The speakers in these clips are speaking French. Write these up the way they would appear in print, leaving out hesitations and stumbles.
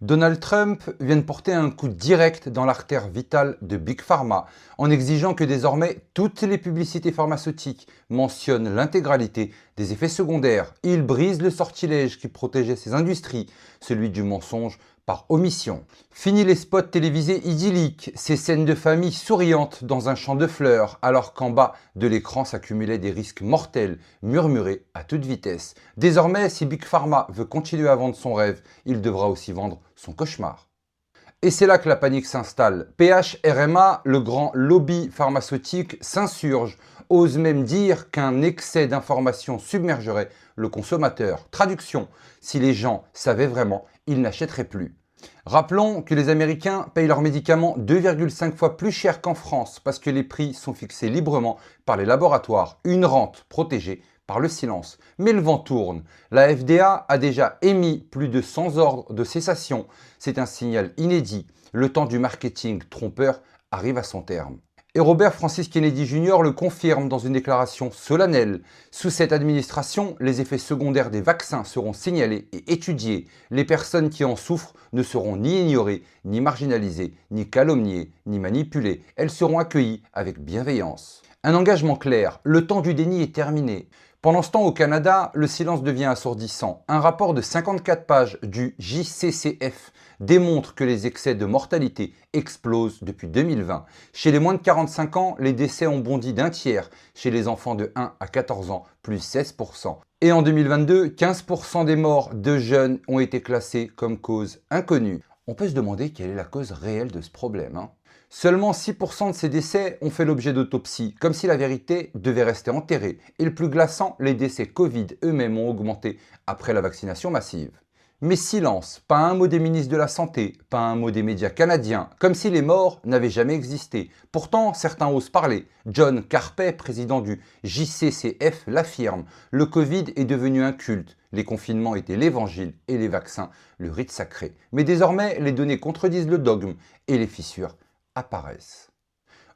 Donald Trump vient de porter un coup direct dans l'artère vitale de Big Pharma en exigeant que désormais toutes les publicités pharmaceutiques mentionnent l'intégralité des effets secondaires. Il brise le sortilège qui protégeait ces industries, celui du mensonge par omission. Fini les spots télévisés idylliques, ces scènes de famille souriantes dans un champ de fleurs, alors qu'en bas de l'écran s'accumulaient des risques mortels, murmurés à toute vitesse. Désormais, si Big Pharma veut continuer à vendre son rêve, il devra aussi vendre son cauchemar. Et c'est là que la panique s'installe. PHRMA, le grand lobby pharmaceutique, s'insurge, ose même dire qu'un excès d'informations submergerait le consommateur. Traduction, si les gens savaient vraiment, ils n'achèteraient plus. Rappelons que les Américains payent leurs médicaments 2,5 fois plus cher qu'en France parce que les prix sont fixés librement par les laboratoires, une rente protégée par le silence. Mais le vent tourne. La FDA a déjà émis plus de 100 ordres de cessation. C'est un signal inédit. Le temps du marketing trompeur arrive à son terme. Et Robert Francis Kennedy Jr. le confirme dans une déclaration solennelle. Sous cette administration, les effets secondaires des vaccins seront signalés et étudiés. Les personnes qui en souffrent ne seront ni ignorées, ni marginalisées, ni calomniées, ni manipulées. Elles seront accueillies avec bienveillance. Un engagement clair, le temps du déni est terminé. Pendant ce temps, au Canada, le silence devient assourdissant. Un rapport de 54 pages du JCCF démontre que les excès de mortalité explosent depuis 2020. Chez les moins de 45 ans, les décès ont bondi d'un tiers. Chez les enfants de 1 à 14 ans, plus 16%. Et en 2022, 15% des morts de jeunes ont été classés comme cause inconnue. On peut se demander quelle est la cause réelle de ce problème, Seulement 6% de ces décès ont fait l'objet d'autopsie, comme si la vérité devait rester enterrée. Et le plus glaçant, les décès Covid eux-mêmes ont augmenté après la vaccination massive. Mais silence, pas un mot des ministres de la Santé, pas un mot des médias canadiens, comme si les morts n'avaient jamais existé. Pourtant, certains osent parler. John Carpet, président du JCCF, l'affirme. Le Covid est devenu un culte. Les confinements étaient l'évangile et les vaccins le rite sacré. Mais désormais, les données contredisent le dogme et les fissures apparaissent.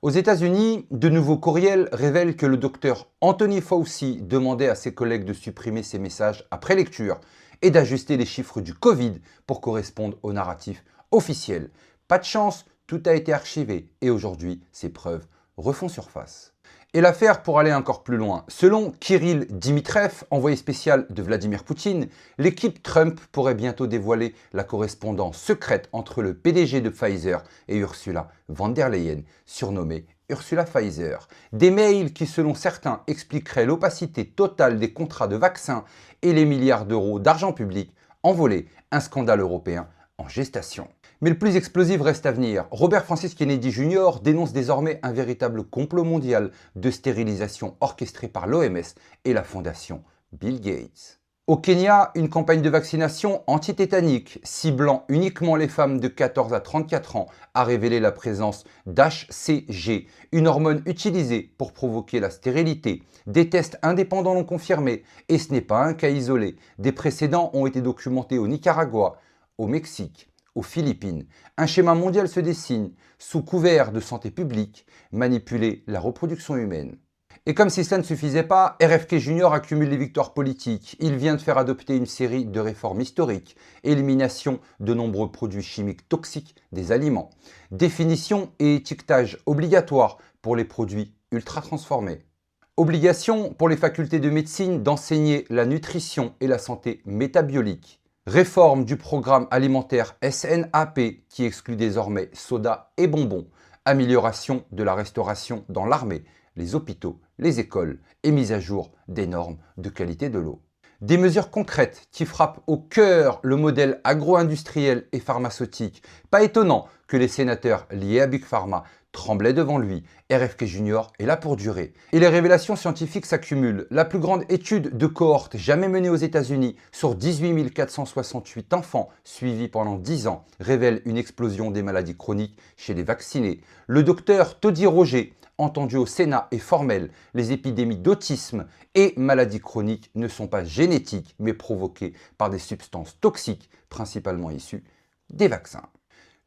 Aux États-Unis, de nouveaux courriels révèlent que le docteur Anthony Fauci demandait à ses collègues de supprimer ces messages après lecture et d'ajuster les chiffres du Covid pour correspondre au narratif officiel. Pas de chance, tout a été archivé et aujourd'hui, ces preuves refont surface. Et l'affaire pour aller encore plus loin. Selon Kirill Dimitrov, envoyé spécial de Vladimir Poutine, l'équipe Trump pourrait bientôt dévoiler la correspondance secrète entre le PDG de Pfizer et Ursula von der Leyen, surnommée Ursula Pfizer. Des mails qui, selon certains, expliqueraient l'opacité totale des contrats de vaccins et les milliards d'euros d'argent public envolés. Un scandale européen en gestation. Mais le plus explosif reste à venir. Robert Francis Kennedy Jr. dénonce désormais un véritable complot mondial de stérilisation orchestré par l'OMS et la fondation Bill Gates. Au Kenya, une campagne de vaccination antitétanique ciblant uniquement les femmes de 14 à 34 ans a révélé la présence d'HCG, une hormone utilisée pour provoquer la stérilité. Des tests indépendants l'ont confirmé et ce n'est pas un cas isolé. Des précédents ont été documentés au Nicaragua, au Mexique, aux Philippines. Un schéma mondial se dessine, sous couvert de santé publique, manipuler la reproduction humaine. Et comme si cela ne suffisait pas, RFK Jr. accumule les victoires politiques. Il vient de faire adopter une série de réformes historiques. Élimination de nombreux produits chimiques toxiques des aliments. Définition et étiquetage obligatoires pour les produits ultra transformés. Obligation pour les facultés de médecine d'enseigner la nutrition et la santé métabolique. Réforme du programme alimentaire SNAP qui exclut désormais soda et bonbons. Amélioration de la restauration dans l'armée, les hôpitaux, les écoles et mise à jour des normes de qualité de l'eau. Des mesures concrètes qui frappent au cœur le modèle agro-industriel et pharmaceutique. Pas étonnant que les sénateurs liés à Big Pharma tremblaient devant lui. RFK Jr. est là pour durer. Et les révélations scientifiques s'accumulent. La plus grande étude de cohorte jamais menée aux États-Unis sur 18 468 enfants suivis pendant 10 ans révèle une explosion des maladies chroniques chez les vaccinés. Le docteur Toddy Roger, entendu au Sénat, est formel. Les épidémies d'autisme et maladies chroniques ne sont pas génétiques mais provoquées par des substances toxiques, principalement issues des vaccins.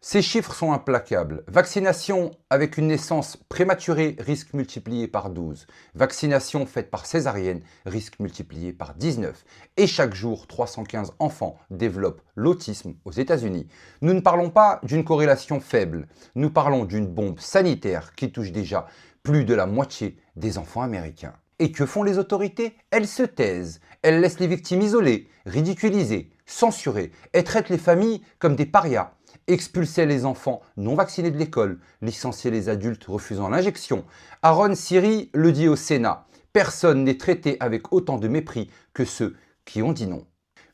Ces chiffres sont implacables. Vaccination avec une naissance prématurée, risque multiplié par 12. Vaccination faite par césarienne, risque multiplié par 19. Et chaque jour, 315 enfants développent l'autisme aux États-Unis. Nous ne parlons pas d'une corrélation faible, nous parlons d'une bombe sanitaire qui touche déjà plus de la moitié des enfants américains. Et que font les autorités? Elles se taisent, elles laissent les victimes isolées, ridiculisées, censurées, et traitent les familles comme des parias. Expulser les enfants non vaccinés de l'école, licencier les adultes refusant l'injection. Aaron Siri le dit au Sénat, personne n'est traité avec autant de mépris que ceux qui ont dit non.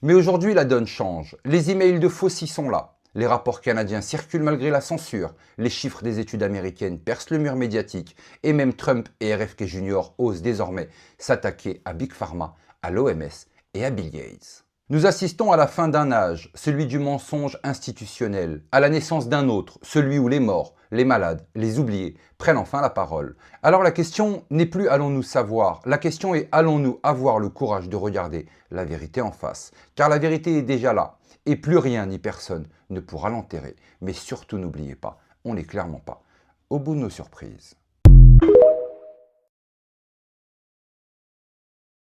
Mais aujourd'hui, la donne change. Les emails de Fauci sont là. Les rapports canadiens circulent malgré la censure. Les chiffres des études américaines percent le mur médiatique. Et même Trump et RFK Jr. osent désormais s'attaquer à Big Pharma, à l'OMS et à Bill Gates. Nous assistons à la fin d'un âge, celui du mensonge institutionnel, à la naissance d'un autre, celui où les morts, les malades, les oubliés prennent enfin la parole. Alors la question n'est plus allons-nous savoir, la question est allons-nous avoir le courage de regarder la vérité en face. Car la vérité est déjà là, et plus rien ni personne ne pourra l'enterrer. Mais surtout n'oubliez pas, on n'est clairement pas au bout de nos surprises.